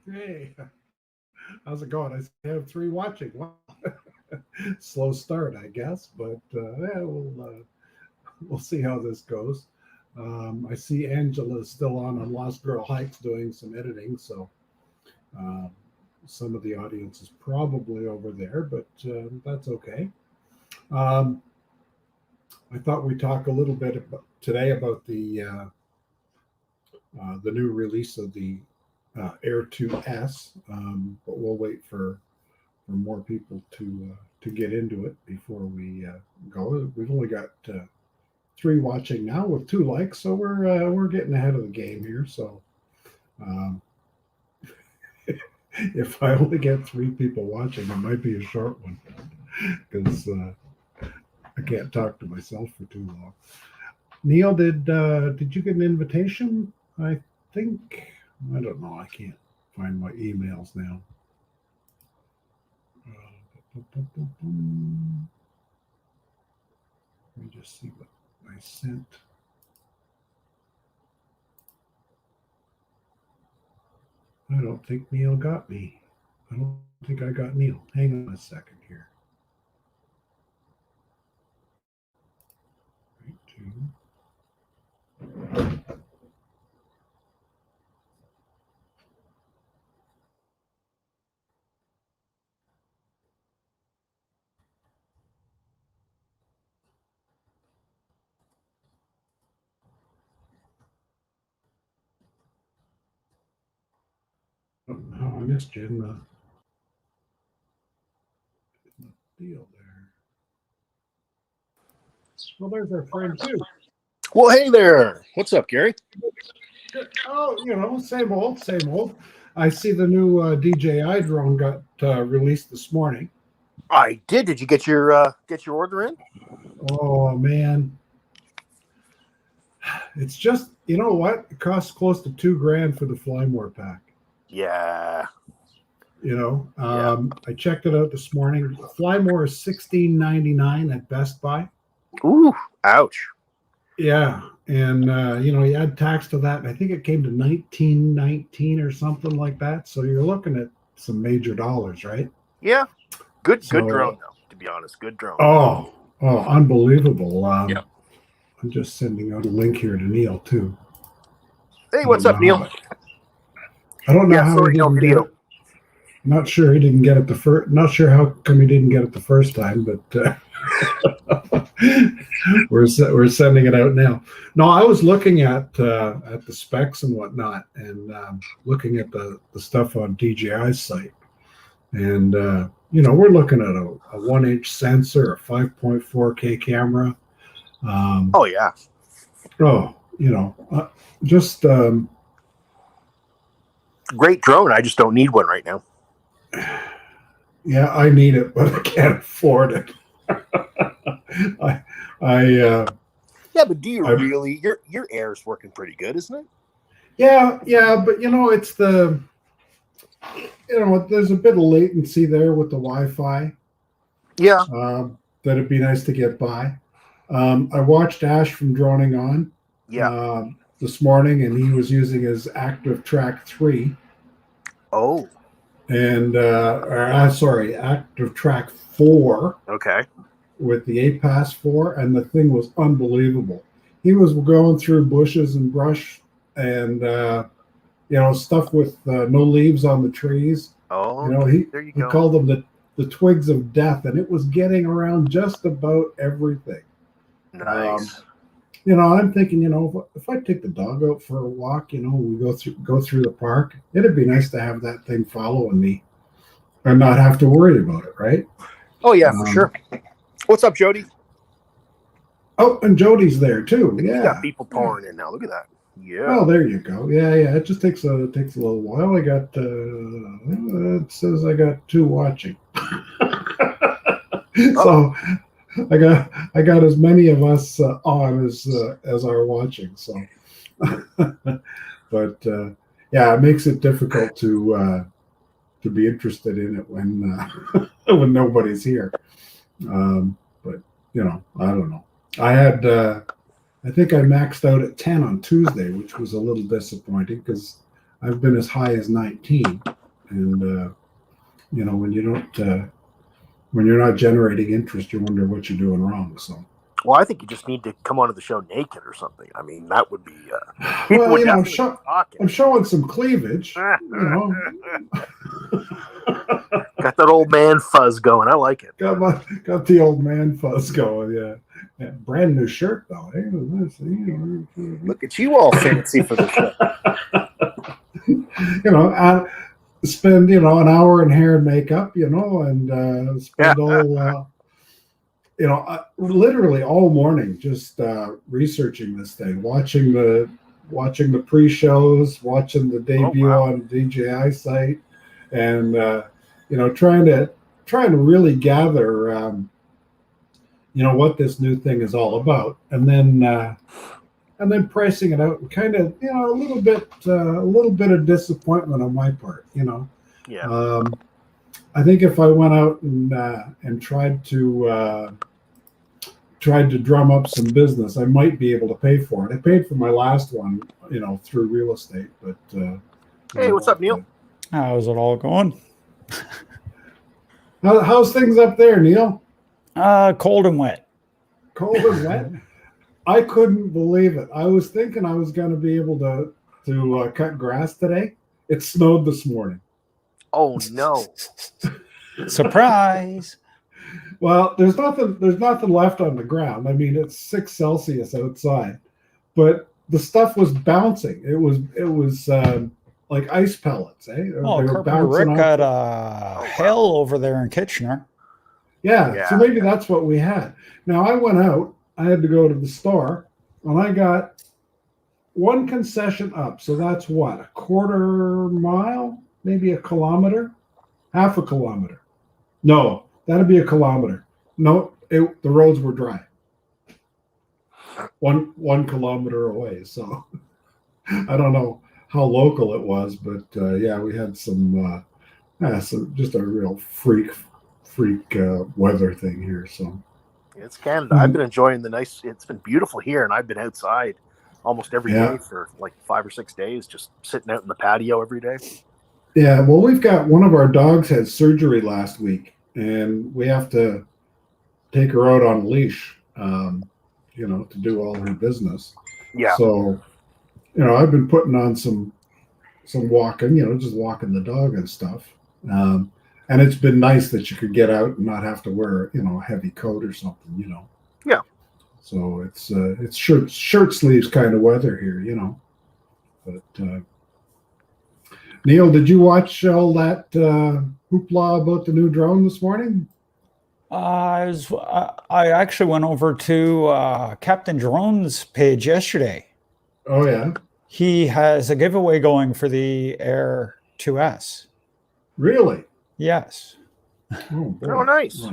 Hey, how's it going? I have 3 watching. Wow. Slow start, I guess, but yeah, we'll see how this goes. I see Angela's still on Lost Girl Hikes doing some editing, so um, some of the audience is probably over there, but that's okay. Um, I thought we'd talk a little bit today about the new release of the Air 2S, but we'll wait for more people to get into it before we go. We've only got 3 watching now with 2 likes, so we're getting ahead of the game here. So um, if I only get 3 people watching, it might be a short one because I can't talk to myself for too long. Neil, did you get an invitation? I think I don't know. I can't find my emails now. Let me just see what I sent. I don't think Neil got me. I don't think I got Neil. Hang on a second here. Right to. Oh, I missed you in the deal there. Well, there's our friend too. Well, hey there. What's up, Gary? Oh, same old, same old. I see the new DJI drone got released this morning. I did. Did you get your order in? Oh man, it's just you know what? It costs close to $2,000 for the Flymore pack. Yeah. I checked it out this morning. Flymore is $16.99 at Best Buy. Ooh, ouch. Yeah, and you add tax to that, and I think it came to $19.19 or something like that. So you're looking at some major dollars, right? Yeah, good drone though. To be honest, good drone. Oh, unbelievable. Yeah. I'm just sending out a link here to Neil too. Hey, what's up, Neil? I don't know how he didn't get it. Not sure he didn't get it the first. Not sure how come he didn't get it the first time, but we're sending it out now. No, I was looking at the specs and whatnot, and looking at the stuff on DJI's site, and we're looking at a 1-inch sensor, a 5.4K camera. Oh yeah. Just great drone. I just don't need one right now. Yeah, I need it, but I can't afford it. Yeah, but do you really? Your Air's working pretty good, isn't it? Yeah, but it's there's a bit of latency there with the Wi-Fi. Yeah. That'd be nice to get by. I watched Ash from Droning On this morning, and he was using his Active Track 3. Oh. And, Active Track 4. Okay. With the APAS 4, and the thing was unbelievable. He was going through bushes and brush and, stuff with no leaves on the trees. Oh, there you he go. called them the twigs of death, and it was getting around just about everything. Nice. I'm thinking, if I take the dog out for a walk, we go through the park, it'd be nice to have that thing following me and not have to worry about it, right? Oh yeah, for sure. What's up, Jody? Oh, and Jody's there too. Yeah, you got people pouring in now. Look at that. Yeah. Oh, there you go. Yeah. It just takes a little while. I got. It says I got 2 watching. So I got as many of us on as are watching. So, but it makes it difficult to be interested in it when when nobody's here. But I don't know. I had I think I maxed out at 10 on Tuesday, which was a little disappointing because I've been as high as 19, and when you don't when you're not generating interest, you wonder what you're doing wrong. So, well, I think you just need to come onto the show naked or something. I mean, that would be. I'm showing some cleavage. Got that old man fuzz going. I like it. Got the old man fuzz going. Yeah. Brand new shirt though. Hey, look at you all fancy for the show. I spend an hour in hair and makeup, and spend literally all morning just researching this thing, watching the pre-shows, watching the debut on the DJI site, and trying to really gather what this new thing is all about, and then pricing it out, and kind of a little bit of disappointment on my part. Yeah. I think if I went out and tried to drum up some business, I might be able to pay for it. I paid for my last one, through real estate. But hey, what's up, Neil? How's it all going? How's things up there, Neil? Cold and wet. Cold and wet. I couldn't believe it. I was thinking I was going to be able to cut grass today. It snowed this morning. Oh no! Surprise! Well, there's nothing left on the ground. I mean, it's 6 Celsius outside, but the stuff was bouncing. It was like ice pellets. Oh, Carpenter Rick got hell over there in Kitchener. Yeah, so maybe that's what we had. Now I went out. I had to go to the store, and I got 1 concession up. So that's what, a quarter mile, maybe a kilometer, half a kilometer. No, that'd be a kilometer. No, the roads were dry. One kilometer away. So I don't know how local it was, but we had some just a real freak weather thing here. So it's Canada. I've been enjoying it's been beautiful here, and I've been outside almost every day for like 5 or 6 days, just sitting out in the patio every day. Yeah, well, we've got one of our dogs had surgery last week, and we have to take her out on a leash, to do all her business. Yeah. So, I've been putting on some walking, just walking the dog and stuff. And it's been nice that you could get out and not have to wear, a heavy coat or something, Yeah. So it's shirt sleeves kind of weather here, But Neil, did you watch all that hoopla about the new drone this morning? I actually went over to Captain Jerome's page yesterday. Oh yeah. He has a giveaway going for the Air 2S. Really? Yes. Oh, boy. Oh, nice.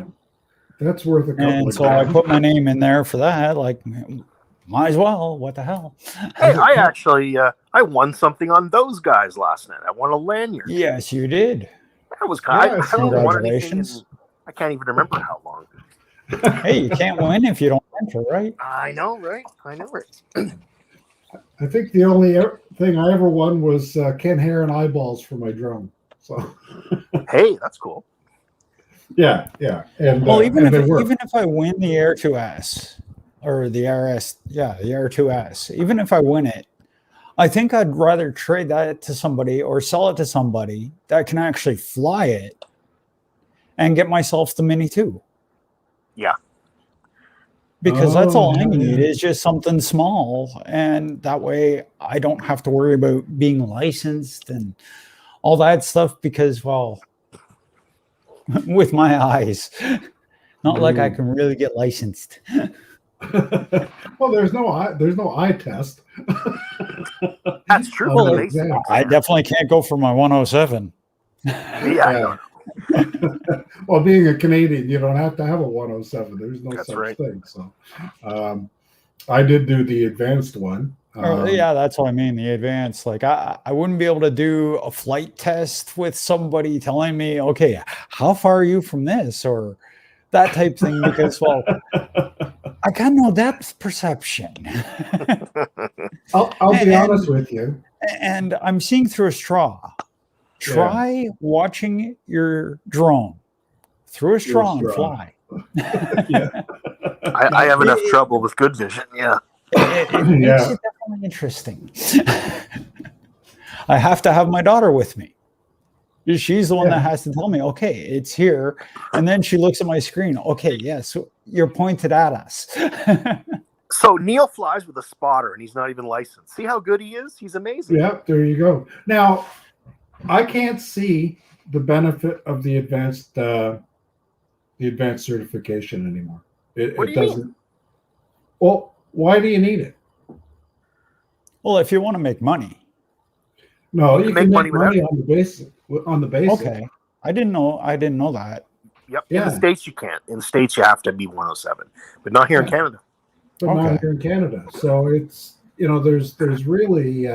That's worth a couple. And so I put my name in there for that. Like, might as well. What the hell? Hey, I actually I won something on those guys last night. I won a lanyard. Yes, you did. That was kind. I don't want anything. Congratulations. I can't even remember how long. Hey, you can't win if you don't adventure, right? I know, right? I think the only thing I ever won was Ken Hair and eyeballs for my drone. So Hey, that's cool. yeah, and Well, and they work. even if I win the Air 2S or the RS, yeah, the Air 2S, even if I win it, I think I'd rather trade that to somebody or sell it to somebody that can actually fly it and get myself the Mini 2. Yeah. Because that's all I yeah, need yeah. is just something small. And that way I don't have to worry about being licensed and all that stuff because, well, with my eyes, not like I can really get licensed. Well, there's no eye test. That's true. On Well, the The like, basic exam. I exam. definitely can't go for my 107. Yeah. Well, being a Canadian, you don't have to have a 107. There's no That's such right. thing. So, I did do the advanced one. Yeah, that's what I mean. The advanced, like I wouldn't be able to do a flight test with somebody telling me, okay, how far are you from this or that type thing? Because, well, I got no depth perception. I'll be honest with you. And I'm seeing through a straw. Try watching your drone through a straw and fly. Yeah. I have enough trouble with good vision. Yeah. It makes it definitely interesting. I have to have my daughter with me. She's the one that has to tell me, okay, it's here. And then she looks at my screen. Okay, yes, you're pointed at us. So Neil flies with a spotter and he's not even licensed. See how good he is? He's amazing. Yeah, there you go. Now, I can't see the benefit of the advanced certification anymore. It doesn't. Mean? Well, why do you need it? Well, if you want to make money. No, you can make money on the basic. On the basic. Okay, I didn't know that. Yep. Yeah. In the States, you can't. In the States, you have to be 107, but not here in Canada. But not here in Canada. So it's there's really.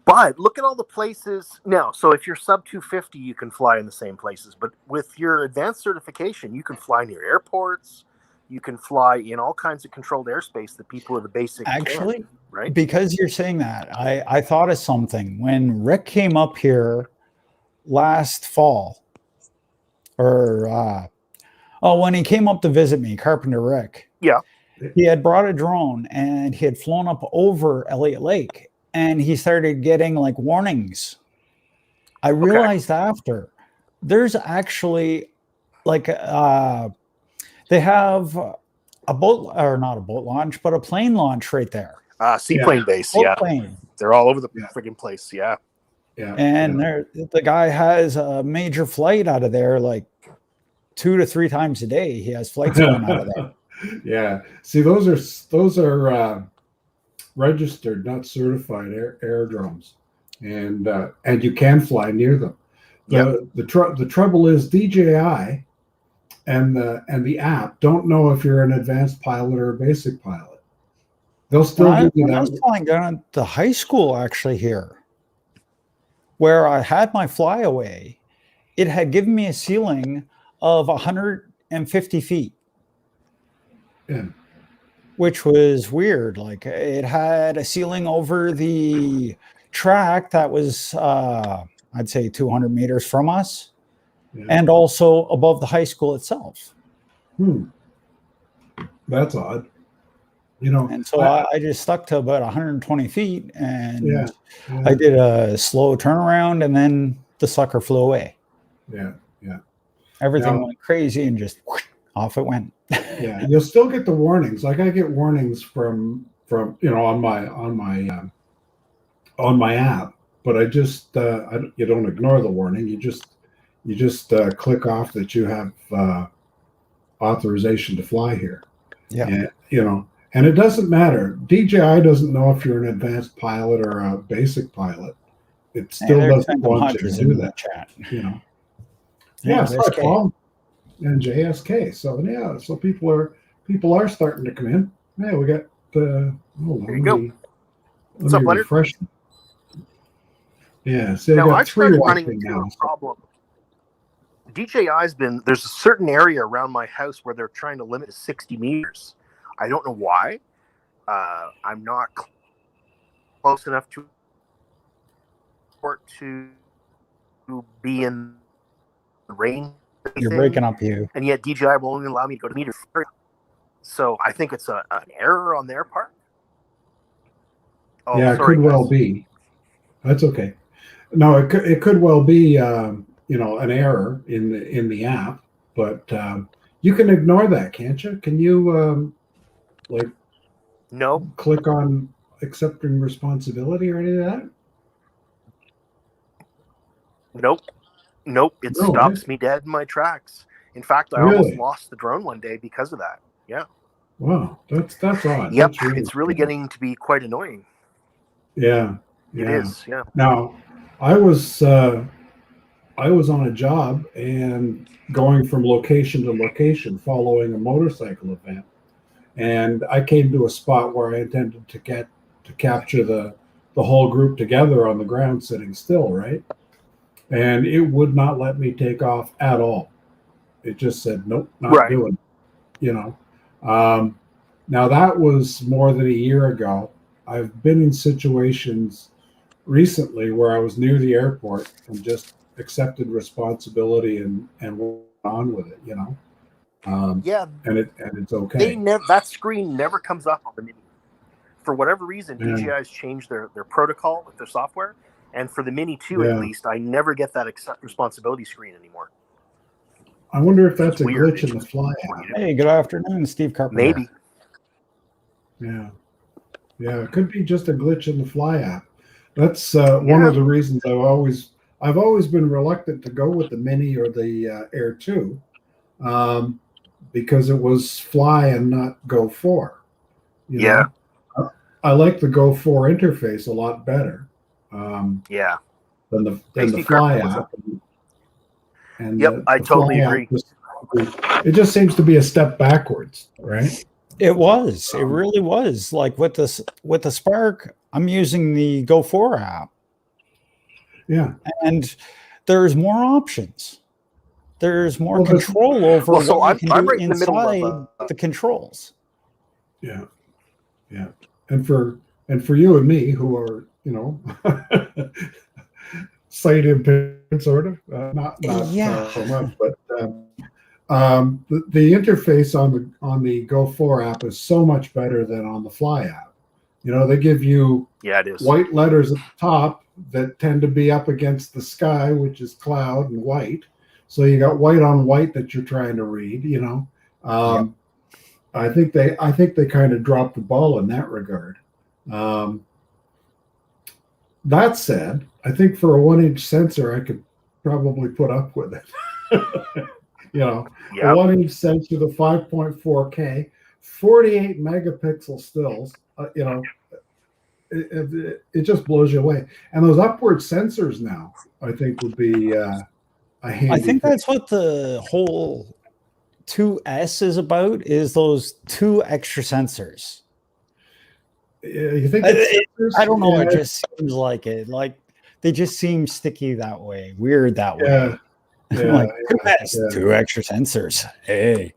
But look at all the places now. So if you're sub 250, you can fly in the same places. But with your advanced certification, you can fly near airports. You can fly in all kinds of controlled airspace that people with the basic actually can't, right? Because you're saying that, I thought of something when Rick came up here last fall, or when he came up to visit me, Carpenter Rick. Yeah, he had brought a drone and he had flown up over Elliott Lake, and he started getting like warnings. I realized after there's actually like they have a boat, or not a boat launch, but a plane launch right there. Seaplane base. Plane. They're all over the friggin' place. Yeah. And the guy has a major flight out of there, like 2 to 3 times a day. He has flights going out of there. Yeah. See, those are registered, not certified aerodromes, and you can fly near them. The trouble is DJI and the app don't know if you're an advanced pilot or a basic pilot. They'll still give you that. I was flying down at the high school actually here, where I had my flyaway. It had given me a ceiling of 150 feet. Yeah. Which was weird. Like it had a ceiling over the track that was, I'd say 200 meters from us, and also above the high school itself. That's odd. And so I just stuck to about 120 feet, and I did a slow turnaround, and then the sucker flew away. Yeah. Everything went crazy, and just whoosh, off it went. Yeah, you'll still get the warnings. Like I get warnings from on my app, but I just you don't ignore the warning. You just click off that you have authorization to fly here. Yeah, and it doesn't matter. DJI doesn't know if you're an advanced pilot or a basic pilot. It still doesn't want you to do that. Chat. Yeah, it's like and JSK. So people are starting to come in. Yeah, we got there you go. What's up, Leonard? Yeah, so now I've started running into a problem. DJI's there's a certain area around my house where they're trying to limit to 60 meters. I don't know why. I'm not close enough to be in the range. You're breaking up, you. And yet DJI will only allow me to go to meters. So I think it's an error on their part. Oh, yeah, it sorry, could well be. That's okay. No, it could well be an error in the app, but you can ignore that, can't you? Can you No, click on accepting responsibility or any of that? nope. It No, stops me dead in my tracks. In fact, I almost Really? lost the drone one day because of that. Yeah. Wow, that's odd. Yep. That's really It's really strange. getting to be quite annoying. Yeah, It yeah. is. Yeah. Now, I was on a job and going from location to location following a motorcycle event, and I came to a spot where I intended to capture the whole group together on the ground sitting still, right? And it would not let me take off at all. It just said nope, not Right. doing it, you know. Now that was more than a year ago. I've been in situations recently where I was near the airport and just accepted responsibility and went on with it, you know. Yeah. And it's okay. That screen never comes up on the Mini. For whatever reason, Yeah. DJI's changed their protocol with their software. And for the Mini 2, Yeah. at least, I never get that accept responsibility screen anymore. I wonder if that's It's a weird. glitch in the Fly app. Hey, good afternoon, Steve Carpenter. Maybe. Yeah, it could be just a glitch in the Fly app. That's one of the reasons I've always been reluctant to go with the Mini or the Air 2, because it was Fly and not Go 4. You know? I like the Go 4 interface a lot better. Than the Fly app. And I totally agree. It just seems to be a step backwards, right? It was. It really was. Like with the Spark, I'm using the Go 4 app. Yeah. And there's more options. There's more control over what you can do inside the controls. Yeah. Yeah. And for you and me who are, sight impaired sort of, not so much, but the interface on the Go 4 app is so much better than on the Fly app. They give you it is. white letters at the top that tend to be up against the sky, which is cloud and white. So you got white on white that you're trying to read. I think they kind of dropped the ball in that regard. That said, I think for a 1-inch sensor, I could probably put up with it. A 1-inch sensor, the 5.4K, 48 megapixel stills. It just blows you away. And those upward sensors now, I think, would be a handy. I think that's what the whole 2S is about, is those 2 extra sensors. You think I don't know. It just seems like it. Like they just seem sticky that way, weird that way. Like 2 extra sensors. Hey.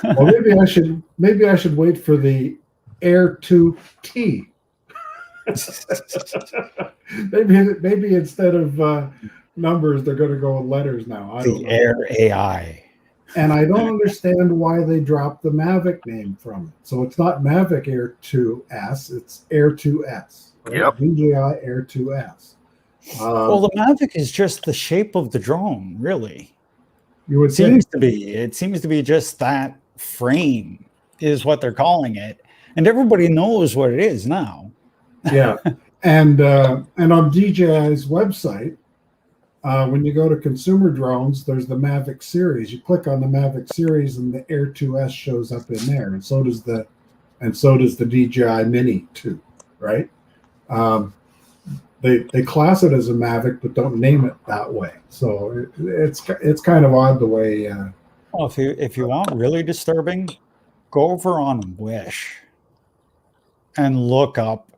Well, maybe I should wait for the Air 2T. maybe instead of numbers, they're going to go with letters now. I don't know. Air AI. And I don't understand why they dropped the Mavic name from it. So it's not Mavic Air 2S, it's Air 2S. Right? Yep. DJI Air 2S. Well, the Mavic is just the shape of the drone, really. You would It seems to be just that frame is what they're calling it. And everybody knows what it is now. Yeah. And on DJI's website, when you go to consumer drones, there's the Mavic series. You click on the Mavic series, and the Air 2S shows up in there, and so does the DJI Mini 2, right? They class it as a Mavic, but don't name it that way. So it's kind of odd the way. Well, if you want really disturbing, go over on Wish and look up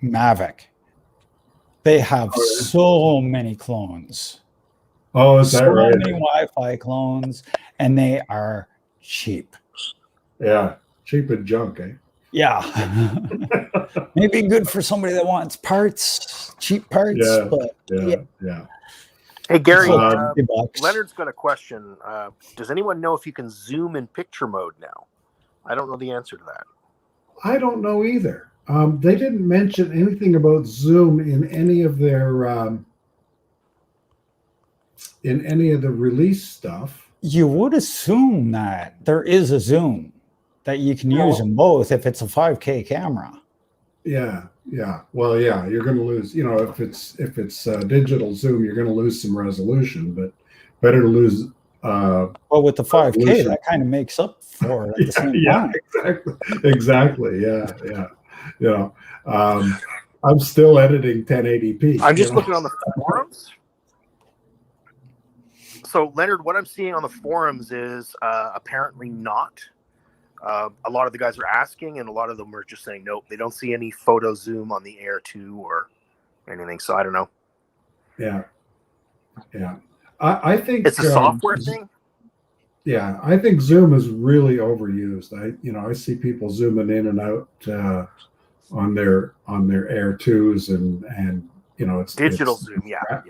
Mavic. They have so many clones. Oh, is that right? So many Wi-Fi clones, and they are cheap. Yeah. cheap and junk, eh? Yeah. Maybe good for somebody that wants parts, cheap parts, Yeah, but yeah. Hey, Gary, $50. Leonard's got a question. Does anyone know if you can zoom in picture mode now? I don't know the answer to that. I don't know either. They didn't mention anything about Zoom in any of their release stuff. You would assume that there is a zoom that you can use in both if it's a 5K camera. Yeah. Well, yeah, you're going to lose. You know, if it's digital zoom, you're going to lose some resolution, but better to lose. Well, with the 5K, resolution. That kind of makes up for it at the same time. Exactly. Yeah. You know, I'm still editing 1080p. I'm just looking on the forums. So, Leonard, what I'm seeing on the forums is apparently not. A lot of the guys are asking, and a lot of them are just saying nope. They don't see any photo zoom on the Air 2 or anything. So I don't know. Yeah. I think it's a software thing. Yeah, I think Zoom is really overused. I see people zooming in and out on their Air 2s, and it's digital zoom. Yeah.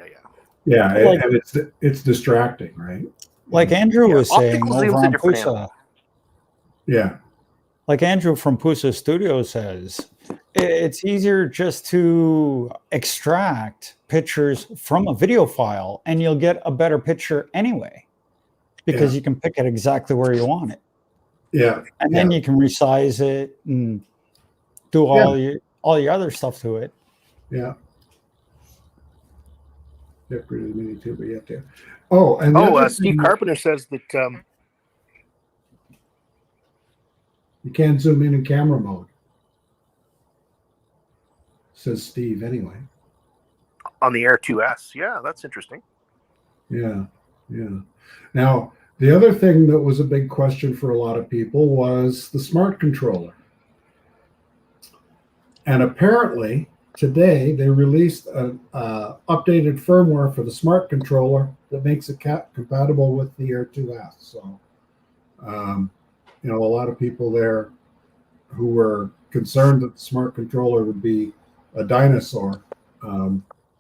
Yeah, and it's distracting, right? Like Andrew was saying over on Pusa. Yeah. Like Andrew from Pusa Studio says, it's easier just to extract pictures from a video file and you'll get a better picture anyway, because you can pick it exactly where you want it. Yeah. And then you can resize it and do all your other stuff to it. Yeah. Pretty mini too, but you have to. Oh, and Steve Carpenter says that you can't zoom in camera mode. Says Steve anyway. On the Air 2S. Yeah, that's interesting. Yeah. Now, the other thing that was a big question for a lot of people was the smart controller. And apparently, today they released an updated firmware for the smart controller that makes it compatible with the Air 2S. So, a lot of people there who were concerned that the smart controller would be a dinosaur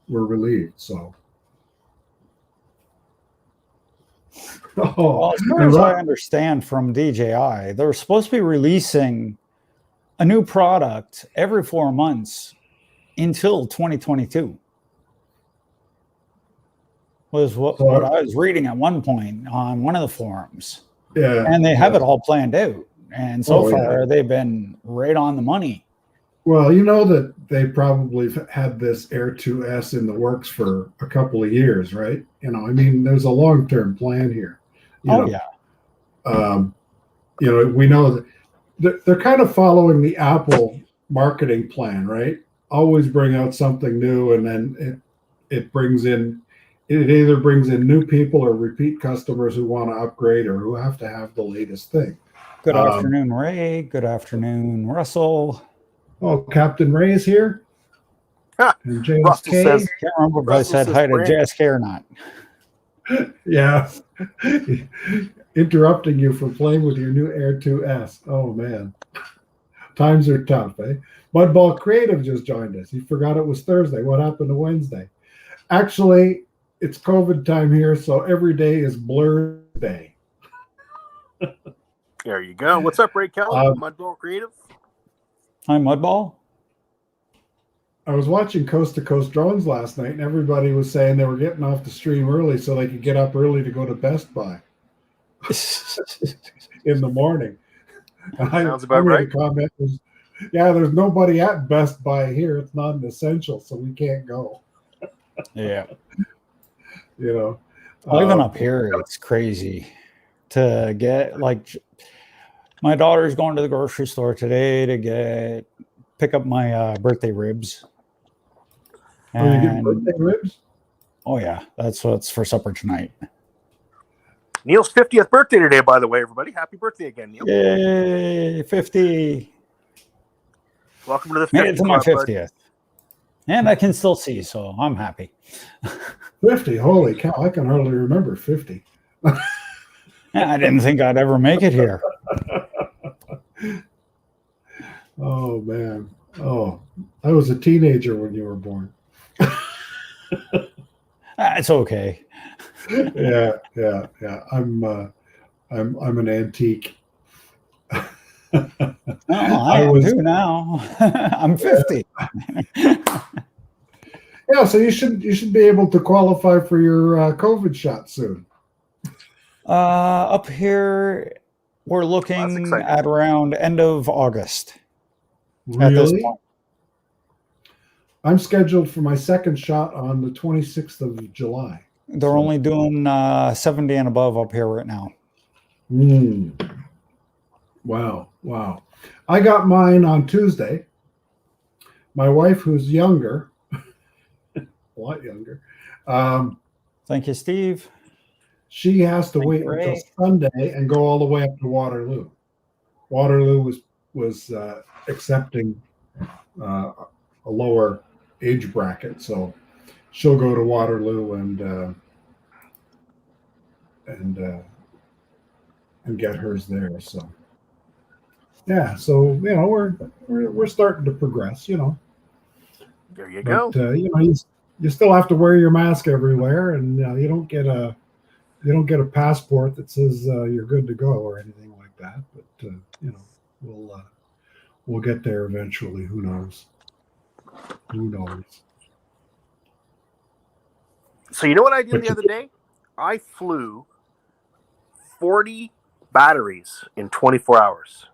were relieved. So, well, as far as I understand from DJI, they're supposed to be releasing a new product every 4 months until 2022. Was what I was reading at one point on one of the forums. Yeah, and they have it all planned out, and so far they've been right on the money. Well, you know that they probably had this Air 2S in the works for a couple of years, right? There's a long-term plan here. We know that they're kind of following the Apple marketing plan, right? Always bring out something new, and then it either brings in new people or repeat customers who want to upgrade or who have to have the latest thing. Good afternoon, Ray. Good afternoon, Russell. Oh, Captain Ray is here. And Russell says, can't remember if I said hi to JSK or not. Yeah. Interrupting you from playing with your new Air 2S. Oh, man. Times are tough, eh? Mudball Creative just joined us. He forgot it was Thursday. What happened to Wednesday? Actually, it's COVID time here, so every day is Blur Day. There you go. What's up, Ray Kelly? Mudball Creative. Hi, Mudball. I was watching Coast to Coast Drones last night, and everybody was saying they were getting off the stream early so they could get up early to go to Best Buy in the morning. Sounds about right. The comment was, there's nobody at Best Buy here. It's not an essential, so we can't go. Yeah. Even up here, it's crazy to get, like, my daughter's going to the grocery store today to pick up my birthday ribs. And, you getting birthday ribs? Oh, yeah. That's what's for supper tonight. Neil's 50th birthday today, by the way, everybody. Happy birthday again, Neil. Yay, 50. Welcome to the 50th. Made it to my 50th. And I can still see, so I'm happy. 50? Holy cow, I can hardly remember 50. I didn't think I'd ever make it here. Oh man. Oh, I was a teenager when you were born. It's okay. Yeah. I'm an antique. Oh, I I am was. too now. I'm 50. Yeah, so you should be able to qualify for your COVID shot soon. Up here, we're That's looking exciting. at around end of August at this Really? point. I'm scheduled for my second shot on the 26th of July. They're So- only doing 70 and above up here right now. Wow. I got mine on Tuesday. My wife, who's younger, a lot younger, Thank you, Steve. she has to Thank wait you, until Ray. Sunday and go all the way up to Waterloo. Waterloo was accepting a lower age bracket, so she'll go to Waterloo and get hers there. So yeah, so we're starting to progress, There you but go. you still have to wear your mask everywhere, and you don't get a passport that says you're good to go or anything like that. But we'll get there eventually. Who knows? So you know what I did But the other day? I flew 40 batteries in 24 hours.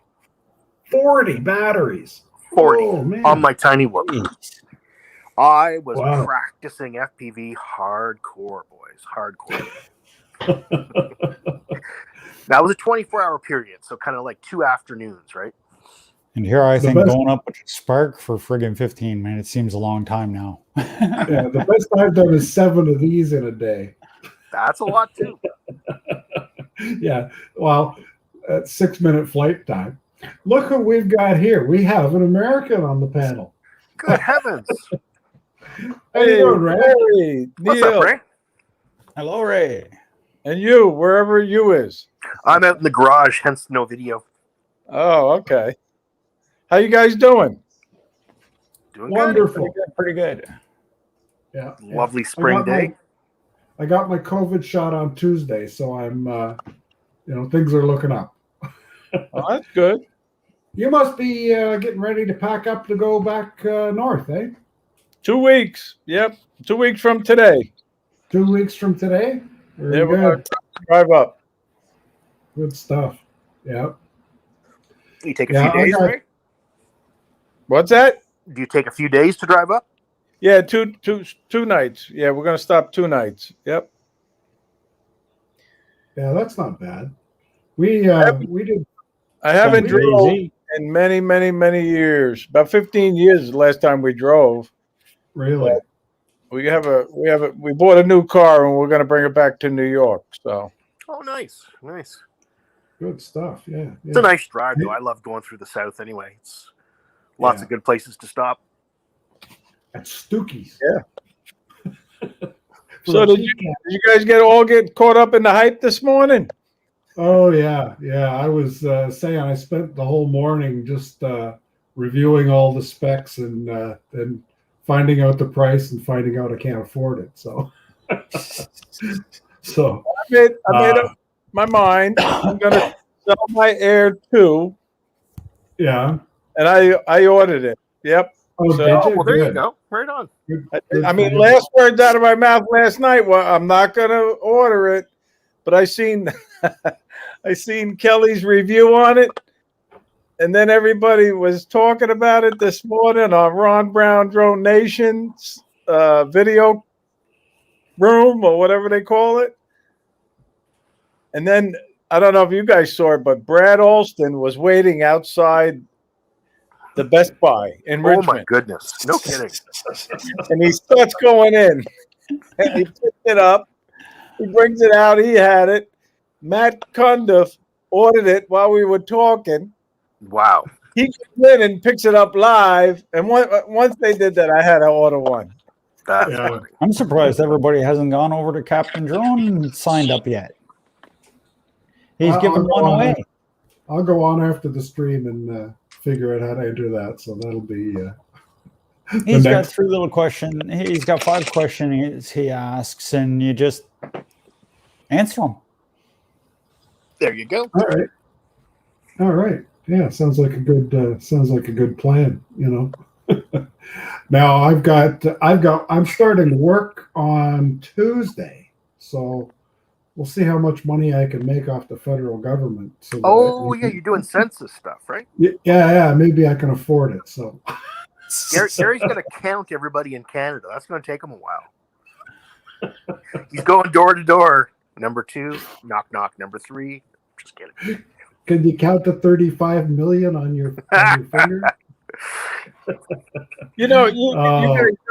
40 batteries. 40 Oh, man. on my tiny whoop. Jeez. I was Wow. practicing FPV hardcore, boys. Hardcore. That was a 24-hour period, so kind of like 2 afternoons, right? And here I The think best- going up with Spark for friggin' 15 minutes seems a long time now. Yeah, the best I've done is 7 of these in a day. That's a lot too. Yeah, well, at 6-minute flight time. Look who we've got here. We have an American on the panel. Good heavens. How you doing, Ray? Hey, What's Neil, up, Ray? Hello, Ray. and you, wherever you is. I'm out in the garage, hence no video. Oh, okay. How you guys doing? Doing Wonderful. Pretty good. Yeah. good. Lovely spring day. I got my COVID shot on Tuesday, so I'm, things are looking up. Oh, that's good. You must be getting ready to pack up to go back north, eh? 2 weeks. Yep. 2 weeks from today. 2 weeks from today? Very Yeah, we're gonna good. drive up. Good stuff. Yeah. You take a Yeah, few days, I got- Ray? What's that? Do you take a few days to drive up? Yeah, two nights. Yeah, we're gonna stop 2 nights. Yep. Yeah, that's not bad. We did. I haven't Sounds drove easy. in many, many, many years. About 15 years is the last time we drove. Really? We bought a new car and we're gonna bring it back to New York. So Oh, nice. Nice. Good stuff. Yeah. It's a nice drive, though. I love going through the South anyway. It's lots of good places to stop. At Stookies. Yeah. For So a did cheap cat. you guys get caught up in the hype this morning? Oh yeah. I was saying I spent the whole morning just reviewing all the specs and finding out the price and finding out I can't afford it. So, I made up my mind. I'm gonna sell my Air 2, yeah. and I ordered it. Yep. Oh, So- did Oh, you? well, there you Good. go. Right on. Good I for mean, you. last words out of my mouth last night. Well, I'm not gonna order it, but I seen I seen Kelly's review on it, and then everybody was talking about it this morning on Ron Brown Drone Nation's video room or whatever they call it. And then I don't know if you guys saw it, but Brad Alston was waiting outside the Best Buy in Oh, Richmond. my goodness. No kidding. And he starts going in. And he picks it up. He brings it out. He had it. Matt Cundiff ordered it while we were talking. Wow. He comes in and picks it up live. And once they did that, I had to order one. That's Yeah. funny. I'm surprised everybody hasn't gone over to Captain Drone and signed up yet. He's I'll giving go one on away. I'll go on after the stream and figure out how to enter that. So that'll be. He's got next- 3 little questions. He's got 5 questions he asks, and you just answer them. There you go. All right. Yeah, sounds like a good plan. Now I'm starting work on Tuesday, so we'll see how much money I can make off the federal government. So Yeah, you're doing census stuff, right? yeah, maybe I can afford it. So Gary's going to count everybody in Canada. That's going to take him a while. He's going door to door. Number 2, knock knock. Number 3, just kidding. can you count to 35 million on your finger? You guys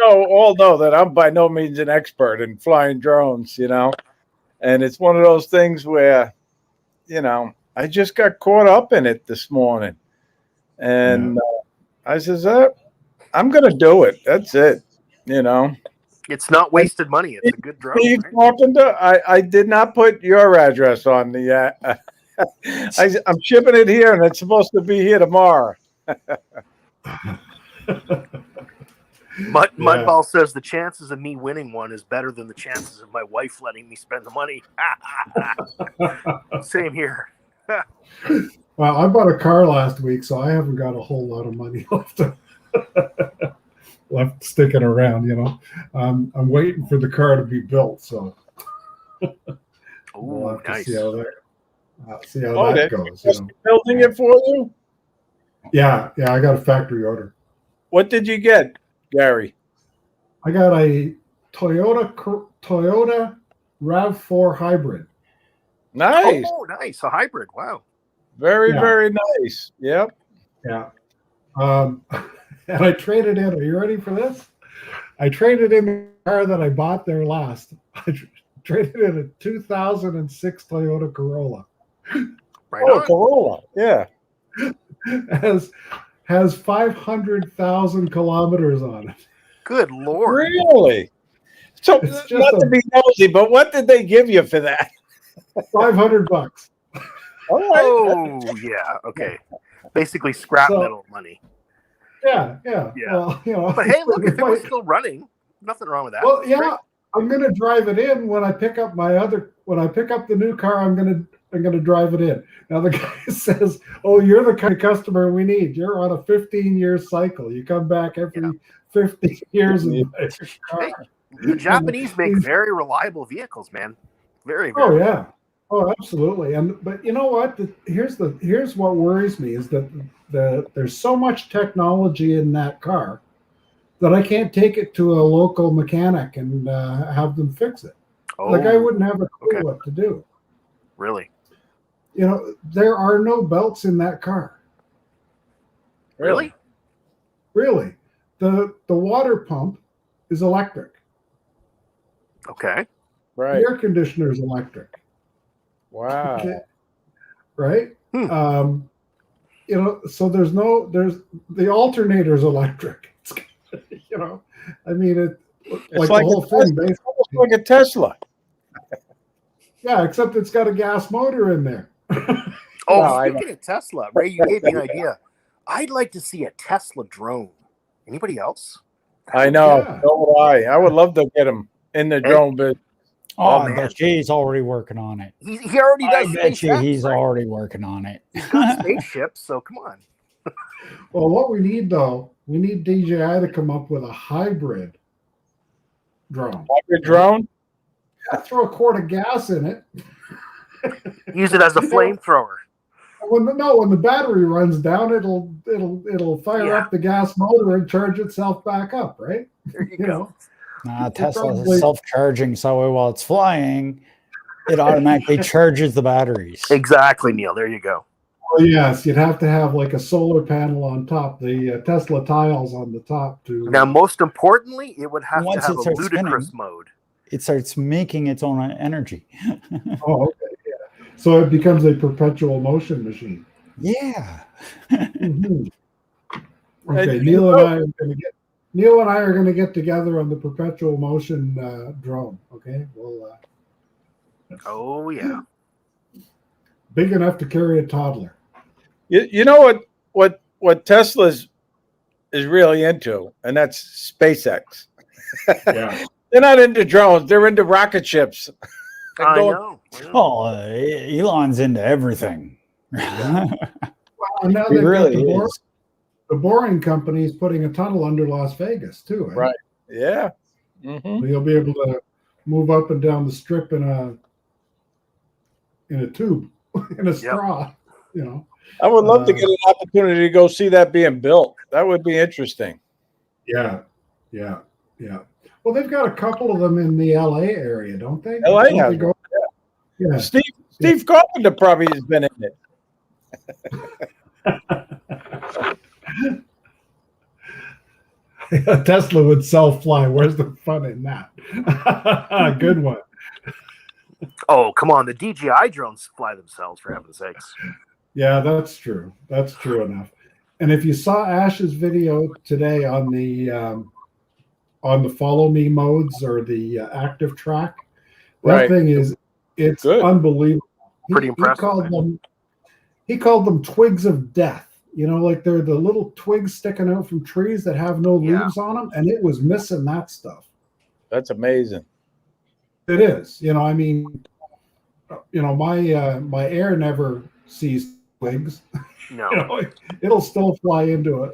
all know that I'm by no means an expert in flying drones, and it's one of those things where, I just got caught up in it this morning, and I says, I'm going to do it. That's it, It's not wasted money. It's a good drone. Steve Right? Carpenter, I did not put your address on the. I'm shipping it here, and it's supposed to be here tomorrow. Mudball says the chances of me winning one is better than the chances of my wife letting me spend the money. Same here. Well, I bought a car last week, so I haven't got a whole lot of money left sticking around. I'm waiting for the car to be built, so we'll have to Nice. see how that goes. Building it for you? Yeah, I got a factory order. What did you get, Gary? I got a Toyota RAV4 hybrid. Nice. Oh, nice. A hybrid. Wow. Very, Yeah. very nice. Yep. Yeah. And I traded in. Are you ready for this? I traded in the car that I bought there last. I traded in a 2006 Toyota Corolla. Right Oh, on. Corolla. Yeah. Has 500,000 kilometers on it. Good Lord. Really? So, It's just not to be nosy, but what did they give you for that? $500. All right. Oh, yeah. Okay. Basically scrap metal money. Yeah. Yeah. Well, But hey, look, if it was still running, nothing wrong with that. well, That's yeah, great. I'm gonna drive it in when I pick up when I pick up the new car. I'm gonna drive it in. Now the guy says, "Oh, you're the kind of customer we need. You're on a 15-year cycle. You come back every 15 years and buy a car." Hey, the Japanese make very reliable vehicles, man. Very, very. Oh yeah. Oh, absolutely. But you know what? Here's what worries me is that there's so much technology in that car that I can't take it to a local mechanic and have them fix it. Oh, Like I wouldn't have a clue okay. what to do. Really? There are no belts in that car. Really? Really. The water pump is electric. Okay. The Right. air conditioner is electric. Wow. Okay. Right? Hmm. So there's the alternator's electric. I mean It's like the whole thing Tesla. It's almost like a Tesla. Yeah, except it's got a gas motor in there. Oh, No, I- speaking of Tesla, Ray, you gave me an idea. I'd like to see a Tesla drone. Anybody else? I know. Yeah. So would I. I would love to get him in the drone business. Oh, I man. bet you he's already working on it. He already I does. bet you SpaceX, he's right? already working on it. He's got spaceships, so come on. Well, what we need though, we need DJI to come up with a hybrid drone. Hybrid drone? Throw a quart of gas in it. Use it as a flamethrower. When the battery runs down, it'll fire Yeah. up the gas motor and charge itself back up, right? There you You go. know, Nah, Tesla's probably- self-charging, so while it's flying, it automatically charges the batteries. Exactly, Neil. There you go. well, yes, you'd have to have like a solar panel on top, the Tesla tiles on the top to. Now, most importantly, it would have Once to have it a starts ludicrous spinning. mode. It starts making its own energy. Oh, okay, yeah. So it becomes a perpetual motion machine. Yeah. Mhm. Okay, And- Neil and I are going to get together on the perpetual motion drone. Okay, well, Oh, yeah. big enough to carry a toddler. You know what what Tesla is really into, and that's SpaceX. Yeah. They're not into drones; they're into rocket ships. I know. Oh, Elon's into everything. Well, now He they've really got is. the Boring Company is putting a tunnel under Las Vegas too. Eh? Right. Yeah. Mm-hmm. So you'll be able to move up and down the strip in a tube, in a straw. You know. I would love to get an opportunity to go see that being built. That would be interesting. Yeah. Well, they've got a couple of them in the LA area, don't they? LA Don't has they go? Yeah. Steve Carpenter probably has been in it. Tesla would self-fly. Where's the fun in that? Good one. Oh, come on. The DJI drones fly themselves, for heaven's sakes. Yeah, that's true. That's true enough. And if you saw Ash's video today on the follow me modes or the active track, that thing it's good. Unbelievable. Pretty impressive. He called them twigs of death. You know, like they're the little twigs sticking out from trees that have no leaves on them, and it was missing that stuff. That's amazing. It is. You know, I mean, you know, my Air never sees twigs. No. You know, it'll still fly into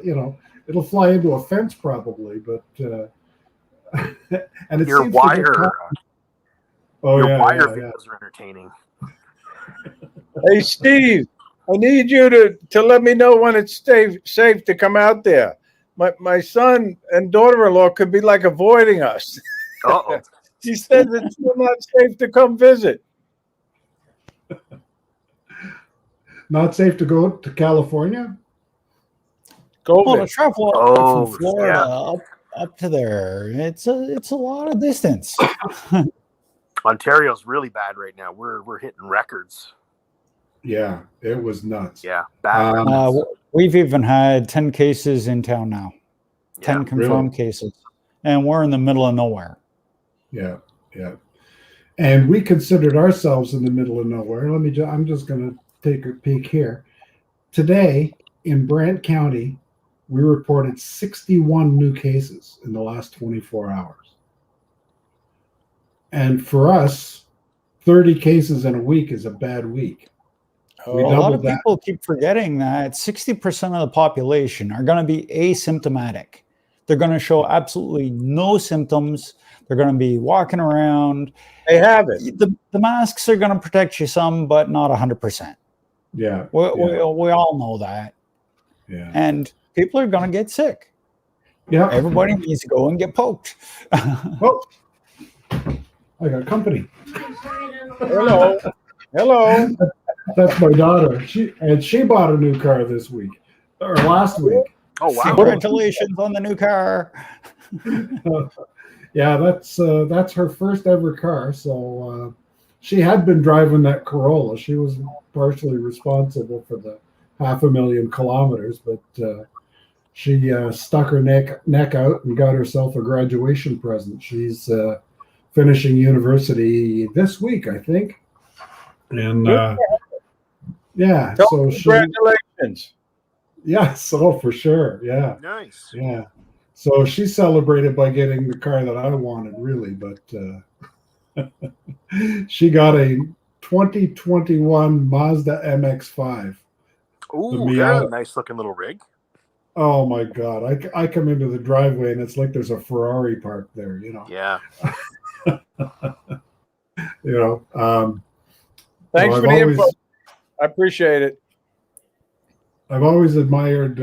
it'll fly into a fence probably, but and it Your seems wire. Your wire videos are entertaining. Hey, Steve, I need you to let me know when it's safe to come out there. My son and daughter-in-law could be like avoiding us. Uh-oh. She says it's still not safe to come visit. Not safe to go to California? Well, to COVID. travel from Florida up to there, it's a lot of distance. Ontario's really bad right now. We're hitting records. Yeah, it was nuts. Yeah, bad. We've even had 10 cases in town now. 10 confirmed cases. And we're in the middle of nowhere. Yeah. And we considered ourselves in the middle of nowhere. I'm just going to take a peek here. Today in Brant County, we reported 61 new cases in the last 24 hours. And for us, 30 cases in a week is a bad week. A lot of people keep forgetting that 60% of the population are going to be asymptomatic. They're going to show absolutely no symptoms. They're going to be walking around. They have it. The masks are going to protect you some, but not 100%. Yeah. We all know that. Yeah. And people are going to get sick. Yeah. Everybody needs to go and get poked. Oh, I got company. Hello. That's my daughter. She bought a new car this week or last week. Oh wow! Congratulations on the new car. Yeah, that's her first ever car. So she had been driving that Corolla. She was partially responsible for the 500,000 kilometers, but she stuck her neck out and got herself a graduation present. She's finishing university this week, I think. And yeah, so congratulations. Yes, oh for sure. Yeah. Nice. Yeah. So she celebrated by getting the car that I wanted, really, but she got a 2021 Mazda MX-5. Ooh, yeah, nice looking little rig. Oh my God! I come into the driveway and it's like there's a Ferrari parked there. You know. Yeah. You know. Thanks for the info. I appreciate it. I've always admired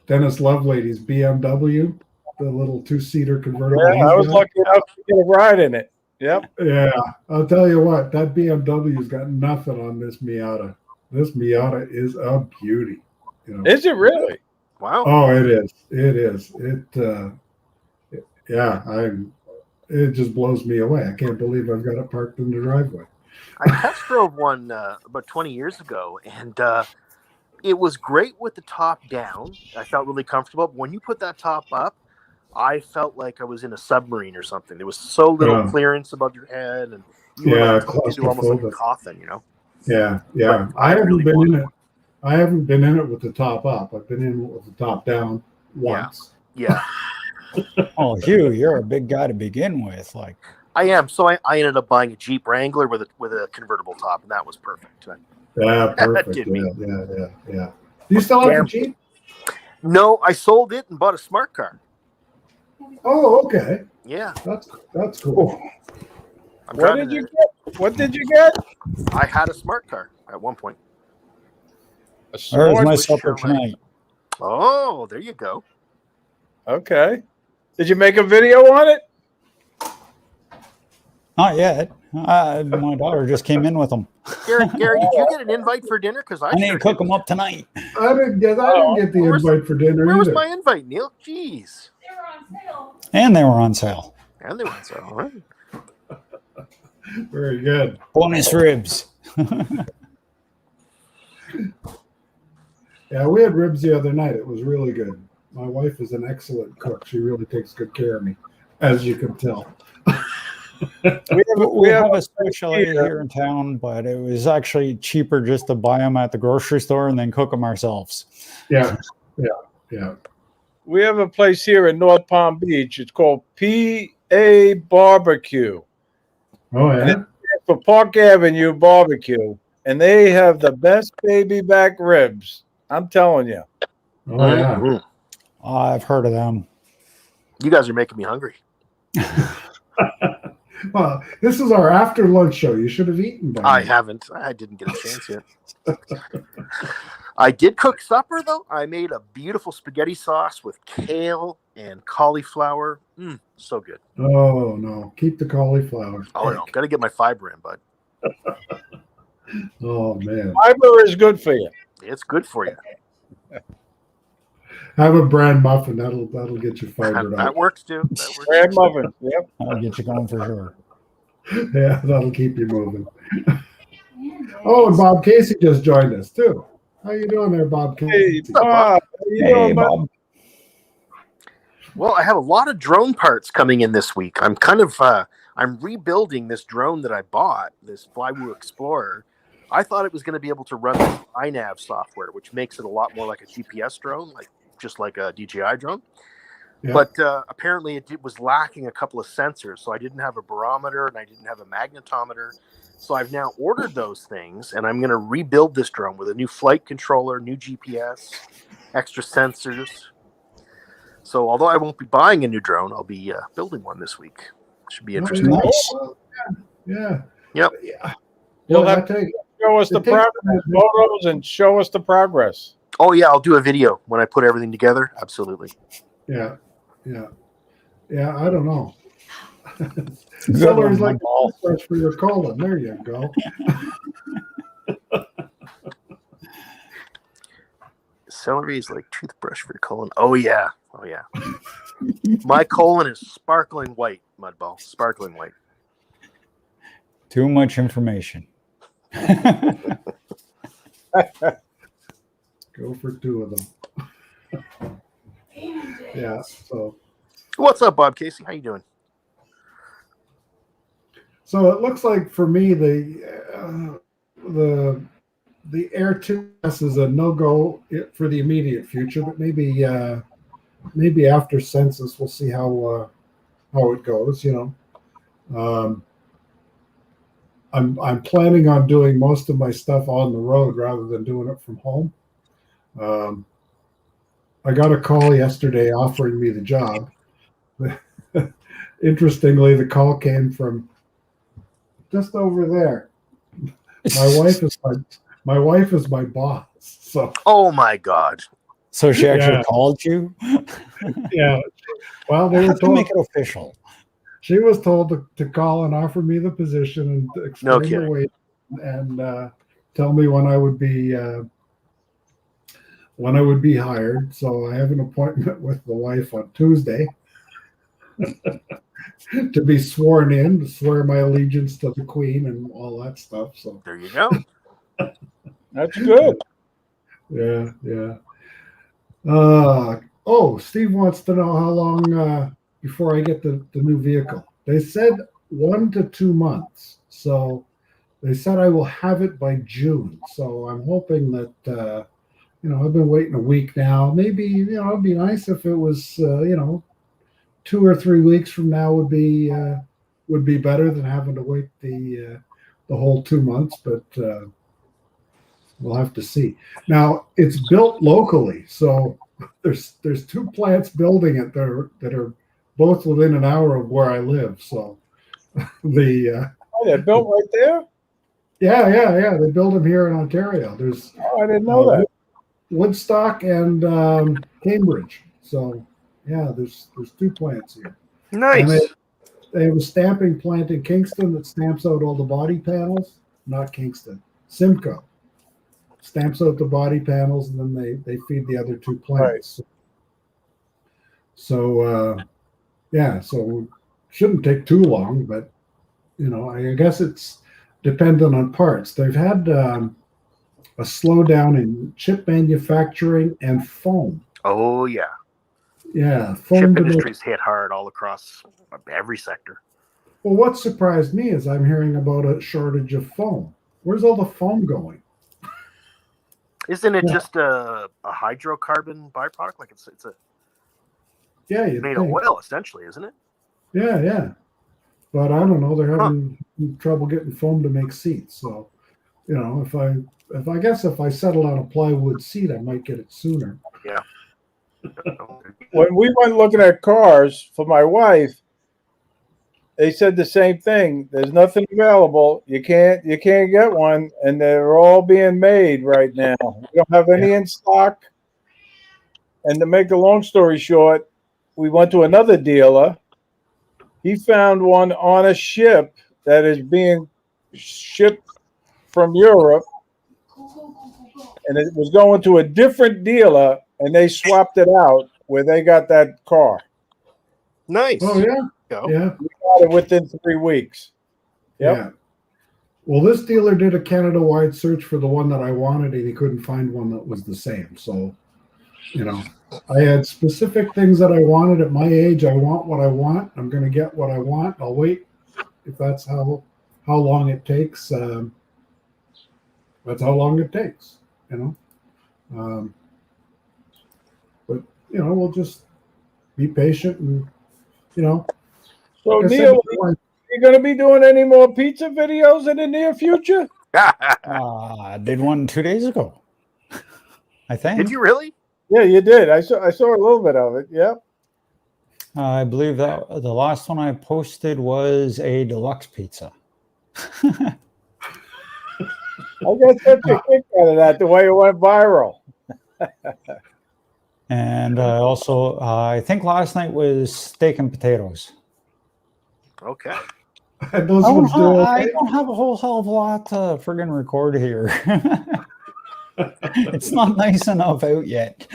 Dennis Lovelady's BMW, the little two-seater convertible. Yeah, I was lucky enough to get a ride in it. Yep. Yeah, I'll tell you what, that BMW's got nothing on this Miata. This Miata is a beauty. You know? Is it really? Wow. Oh, it is. It is. It just blows me away. I can't believe I've got it parked in the driveway. I test drove one about 20 years ago, and it was great with the top down. I felt really comfortable. But when you put that top up, I felt like I was in a submarine or something. There was so little clearance above your head, and you were into almost like a coffin, you know. Yeah. I haven't been in it. I haven't been in it with the top up. I've been in with the top down once. Yeah, Oh, Hugh, you're a big guy to begin with. Like, I am. So I ended up buying a Jeep Wrangler with a convertible top, and that was perfect. Yeah, perfect. Did Yeah, me. yeah. Do you still have Damn. the Jeep? No, I sold it and bought a smart car. Oh, okay. Yeah, That's cool. I'm What driving did you it. get? What did you get? I had a smart car at one point. A there's smart. my was supper sure my- tonight. Oh, there you go. Okay. Did you make a video on it? Not yet. My daughter just came in with them. Gary, did you get an invite for dinner? Because I need to cook them up tonight. I didn't get the Where's- invite for dinner Where was either. my invite, Neil? Jeez. They were on sale. And they were on sale. And they went so. All right. Very good. Bonus ribs. Yeah, we had ribs the other night. It was really good. My wife is an excellent cook. She really takes good care of me, as you can tell. We have a specialty here in town, but it was actually cheaper just to buy them at the grocery store and then cook them ourselves. Yeah. We have a place here in North Palm Beach. It's called PA Barbecue. Oh yeah. For Park Avenue Barbecue. And they have the best baby back ribs. I'm telling you. Oh yeah. Mhm. I've heard of them. You guys are making me hungry. Well, this is our after lunch show. You should have eaten by I now. haven't. I didn't get a chance yet. I did cook supper, though. I made a beautiful spaghetti sauce with kale and cauliflower. So good. Oh no. Keep the cauliflower. Oh, no. Got to get my fiber in, bud. Oh man. Fiber is good for you. It's good for you. Have a bran muffin. That'll get you fired That up. works, too. That works. Bread muffin. Yep. I'll get you going for sure. Yeah, that'll keep you moving. Oh, and Bob Casey just joined us too. How you doing there, Bob Hey, Casey? Bob. How you Hey, doing, bud? Bob. Well, I have a lot of drone parts coming in this week. I'm I'm rebuilding this drone that I bought, this Flywoo Explorer. I thought it was going to be able to run the iNav software, which makes it a lot more like a GPS drone, just like a DJI drone. Yeah. But apparently it was lacking a couple of sensors. So I didn't have a barometer and I didn't have a magnetometer. So I've now ordered those things, and I'm going to rebuild this drone with a new flight controller, new GPS, extra sensors. So although I won't be buying a new drone, I'll be building one this week. Should be interesting. Nice. Yeah. Yep. Yeah. You'll Well, have I tell you, Show us the It takes- progress, photos, and show us the progress. Oh, yeah, I'll do a video when I put everything together. Absolutely. yeah. I don't know. Good Celery's one, like Paul. a toothbrush for your colon. There you go. Celery is like toothbrush for your colon. Oh, yeah. My colon is sparkling white, Mudball. Sparkling white. Too much information. Go for two of them. Yeah. So What's up, Bob Casey? How you doing? it looks like for me the Air 2S is a no-go for the immediate future, but maybe after census we'll see how it goes. I'm planning on doing most of my stuff on the road rather than doing it from home. I got a call yesterday offering me the job. Interestingly, the call came from just over there. My wife is my boss. So Oh, my God. So she actually Yeah. called you? yeah. Well, I they were have to told make it official. she was told to call and offer me the position and to explain the kidding. wage and tell me when I would be hired. So I have an appointment with the wife on Tuesday to be sworn in, to swear my allegiance to the Queen and all that stuff. So There you go. That's good. yeah. Steve wants to know how long before I get the new vehicle. They said 1 to 2 months. So they said I will have it by June. So I'm hoping that I've been waiting a week now. Maybe it'd be nice if it was 2 or 3 weeks from now would be better than having to wait the whole 2 months. But we'll have to see. Now it's built locally, so there's two plants building it that are both within an hour of where I live. So the they're built right there. yeah, they build them here in Ontario. There's I didn't know that. Woodstock and Cambridge. So yeah, there's two plants here. Nice. And they have a stamping plant in Kingston that stamps out all the body panels. Not Kingston, Simcoe stamps out the body panels, and then they feed the other two plants. Right. So so it shouldn't take too long, but I guess it's dependent on parts. They've had a slowdown in chip manufacturing and foam. Oh yeah. Yeah, foam chip industry's hit hard all across every sector. Well, what surprised me is I'm hearing about a shortage of foam. Where's all the foam going? Isn't it just a hydrocarbon byproduct? Like it's a made of oil essentially, isn't it? Yeah. But I don't know. They're having trouble getting foam to make seats. So, if I settled on a plywood seat, I might get it sooner. Yeah. When we went looking at cars for my wife, they said the same thing. There's nothing available. You can't get one, and they're all being made right now. We don't have any in stock. And to make a long story short, we went to another dealer. He found one on a ship that is being shipped from Europe, and it was going to a different dealer, and they swapped it out where they got that car. Nice. Oh yeah. Yeah. We got it within 3 weeks. Yep. Yeah. Well, this dealer did a Canada-wide search for the one that I wanted, and he couldn't find one that was the same. So, I had specific things that I wanted at my age. I want what I want. I'm going to get what I want. I'll wait if that's how long it takes. That's how long it takes. But we'll just be patient and So Neil, are you going to be doing any more pizza videos in the near future? I did one 2 days ago, I think. Did you really? Yeah, you did. I saw a little bit of it. Yep. I believe that the last one I posted was a deluxe pizza. I got such a kick out of that, the way it went viral. And also, I think last night was steak and potatoes. Okay. I don't have a whole hell of a lot to friggin' record here. It's not nice enough out yet.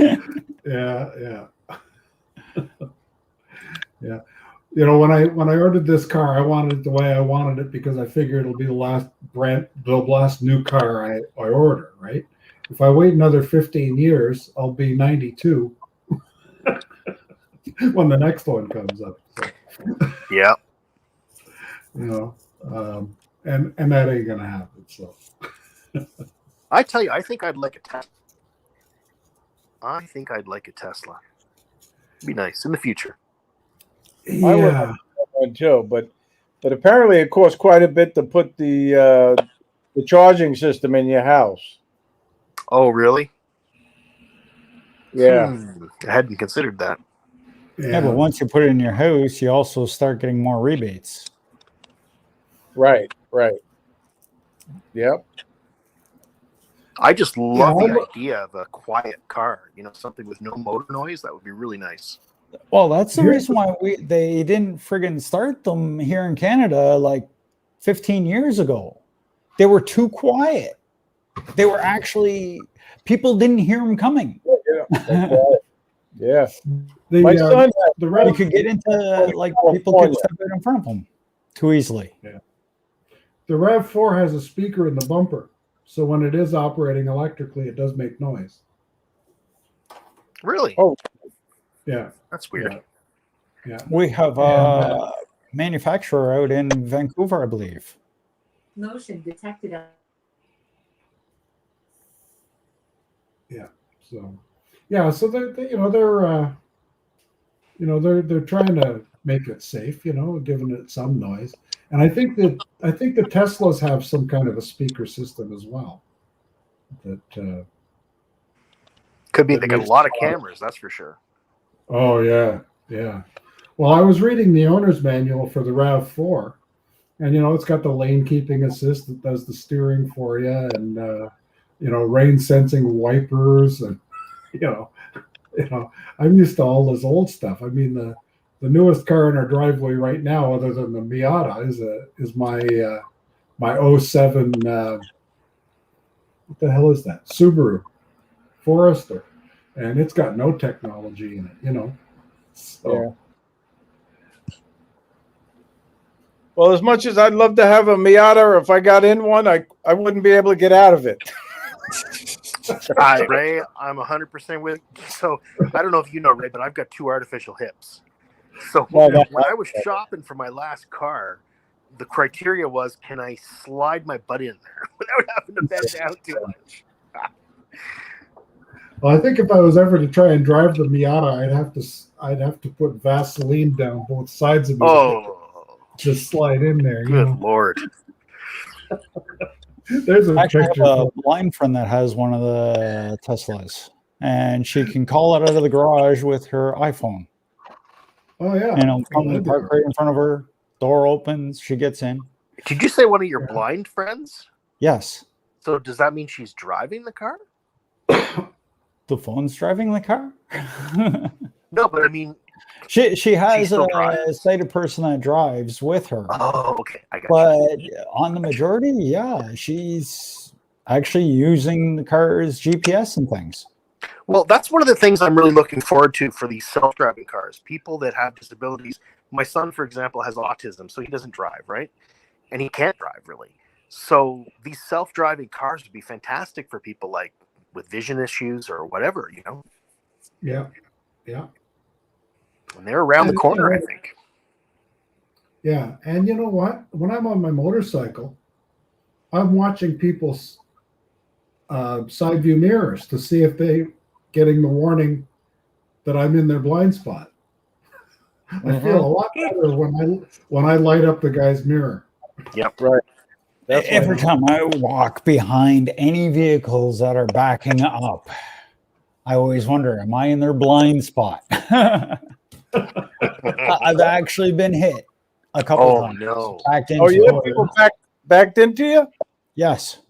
Yeah. Yeah. When I ordered this car, I wanted it the way I wanted it because I figured it'll be the last new car I order, right? If I wait another 15 years, I'll be 92 when the next one comes up. So. Yeah. And that ain't gonna happen. So I tell you, I think I'd like a Tesla. It'd be nice in the future. Yeah. I would like one too, but apparently it costs quite a bit to put the charging system in your house. Oh, really? Yeah. I hadn't considered that. Yeah, but once you put it in your house, you also start getting more rebates. Right. Yep. I just love the idea of a quiet car, something with no motor noise. That would be really nice. Well, that's the reason why they didn't friggin' start them here in Canada like 15 years ago. They were too quiet. They were actually, people didn't hear them coming. Yeah. My son, you could get into, people could step right in front of them too easily. Yeah. The RAV4 has a speaker in the bumper. So when it is operating electrically, it does make noise. Really? Oh, yeah. That's weird. Yeah. We have a manufacturer out in Vancouver, I believe. Motion detected. So, yeah. So they're trying to make it safe. Giving it some noise. And I think the Teslas have some kind of a speaker system as well. That Could be that they got a makes lot of it- cameras, that's for sure. Oh yeah, yeah. Well, I was reading the owner's manual for the RAV4, and it's got the lane keeping assist that does the steering for you, and rain sensing wipers, and you know, I'm used to all this old stuff. I mean, the newest car in our driveway right now, other than the Miata, is my '07. What the hell is that? Subaru Forester, and it's got no technology in it. So. Yeah. Well, as much as I'd love to have a Miata, or if I got in one, I wouldn't be able to get out of it. Ray, I'm 100% with you. So I don't know if you know, Ray, but I've got 2 artificial hips. So Well, when I was shopping for my last car, the criteria was, can I slide my butt in there without having to bend down too much? Well, I think if I was ever to try and drive the Miata, I'd have to put Vaseline down both sides of me Oh, to just slide in there. good Lord. There's a I actually picture. have a blind friend that has one of the Teslas, and she can call it out of the garage with her iPhone. Oh yeah, And it'll come and park right in front of her. Door opens, she gets in. Did you say one of your blind friends? Yes. So does that mean she's driving the car? The phone's driving the car? No, but I mean, she has still a drives. sighted person that drives with her. oh, okay, I got But on the majority, yeah, she's actually using the car's GPS and things. Well, that's one of the things I'm really looking forward to for these self-driving cars. People that have disabilities. My son, for example, has autism, so he doesn't drive, right? And he can't drive, really. So these self-driving cars would be fantastic for people like with vision issues or whatever, Yeah. And they're around the corner, I think. Yeah, and you know what? When I'm on my motorcycle, I'm watching people's side view mirrors to see if they getting the warning that I'm in their blind spot. I feel a lot better when I light up the guy's mirror. Yep. Right. That's Every time I walk behind any vehicles that are backing up, I always wonder, am I in their blind spot? I've actually been hit a couple times. No. Backed Oh, into you had it. people backed into you? Yes.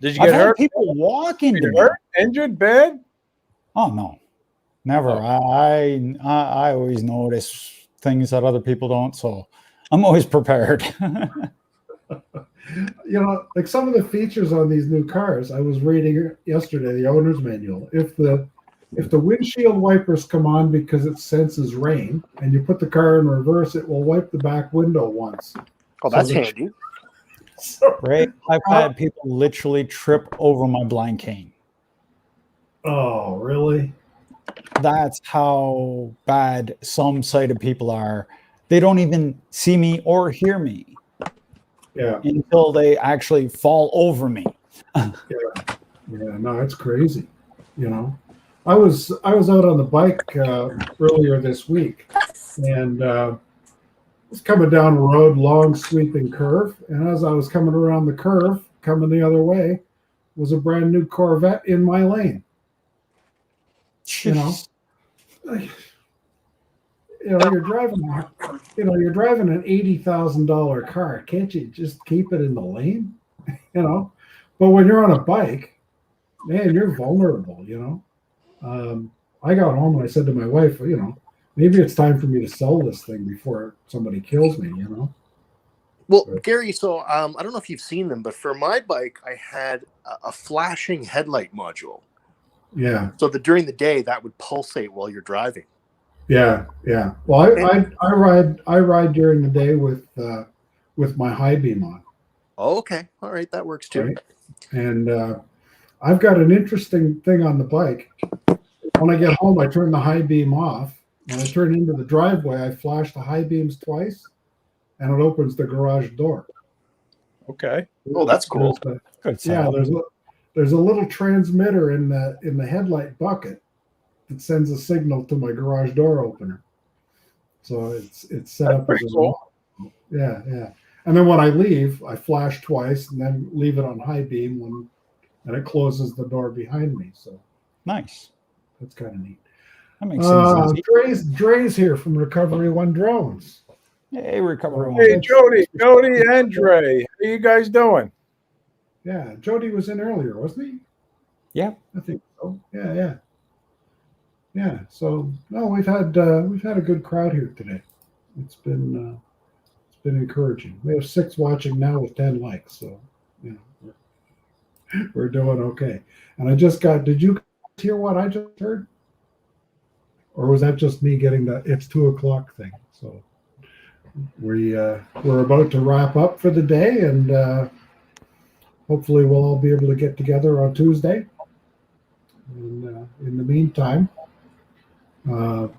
Did you I've get had hurt? people walk into You me. hurt? Injured? Bad? Oh no, never. I always notice things that other people don't, so I'm always prepared. Like some of the features on these new cars, I was reading yesterday the owner's manual. If the windshield wipers come on because it senses rain, and you put the car in reverse, it will wipe the back window once. Oh, that's So handy. Right? I've had people literally trip over my blind cane. Oh, really? That's how bad some sighted people are. They don't even see me or hear me Yeah. until they actually fall over me. Yeah, no, it's crazy. I was out on the bike earlier this week, and was coming down a road, long sweeping curve, and as I was coming around the curve, coming the other way, was a brand new Corvette in my lane. You're driving an $80,000 car. Can't you just keep it in the lane? But when you're on a bike, man, you're vulnerable. I got home and I said to my wife, maybe it's time for me to sell this thing before somebody kills me. Well, Gary, so I don't know if you've seen them, but for my bike, I had a flashing headlight module. Yeah. So that during the day, that would pulsate while you're driving. Yeah. Well, I ride during the day with my high beam on. Oh, okay. All right. That works too. Right? And I've got an interesting thing on the bike. When I get home, I turn the high beam off. When I turn into the driveway, I flash the high beams twice, and it opens the garage door. Okay. Oh, that's cool. Good Yeah, setup. there's a little transmitter in the headlight bucket that sends a signal to my garage door opener. So it's set That's up as pretty a cool. remote. Yeah. And then when I leave, I flash twice and then leave it on high beam and it closes the door behind me. So Nice. that's kind of neat. That makes things easy. Dre's here from Recovery One Drones. Hey, Recovery Hey, One. Jody and Dre. How you guys doing? Yeah, Jody was in earlier, wasn't he? Yeah. I think so. Yeah. So no, we've had a good crowd here today. It's been encouraging. We have 6 watching now with 10 likes, so we're doing okay. And I just got. Did you hear what I just heard? Or was that just me getting the it's 2:00 thing? So we're about to wrap up for the day, and hopefully we'll all be able to get together on Tuesday. And in the meantime, we'll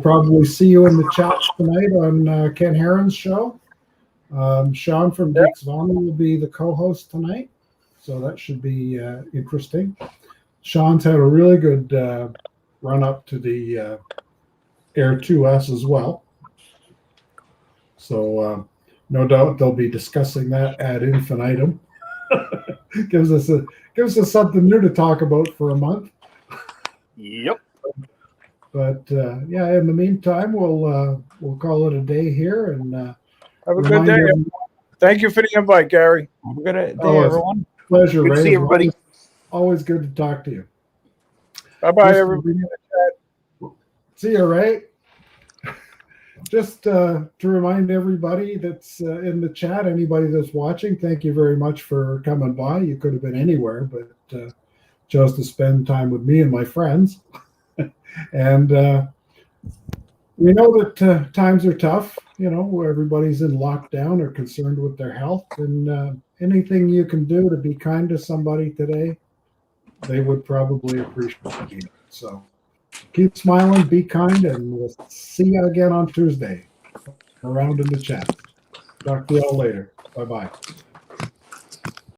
probably see you in the chat tonight on Ken Herron's show. Sean from Geeks Valley will be the co-host tonight, so that should be interesting. Sean's had a really good run up to the Air 2S as well, so no doubt they'll be discussing that ad infinitum. gives us something new to talk about for a month. Yep. But yeah, in the meantime, we'll call it a day here, and have a good day. Thank you for the invite, Gary. Have a good day, everyone. Pleasure, Good to Ray. see everybody. Always good to talk to you. Bye, everybody. See you, Ray. Just to remind everybody that's in the chat, anybody that's watching, thank you very much for coming by. You could have been anywhere, but chose to spend time with me and my friends. And we know that times are tough, where everybody's in lockdown or concerned with their health. And anything you can do to be kind to somebody today, they would probably appreciate it. So keep smiling, be kind, and we'll see you again on Tuesday around in the chat. Talk to you all later. Bye-bye.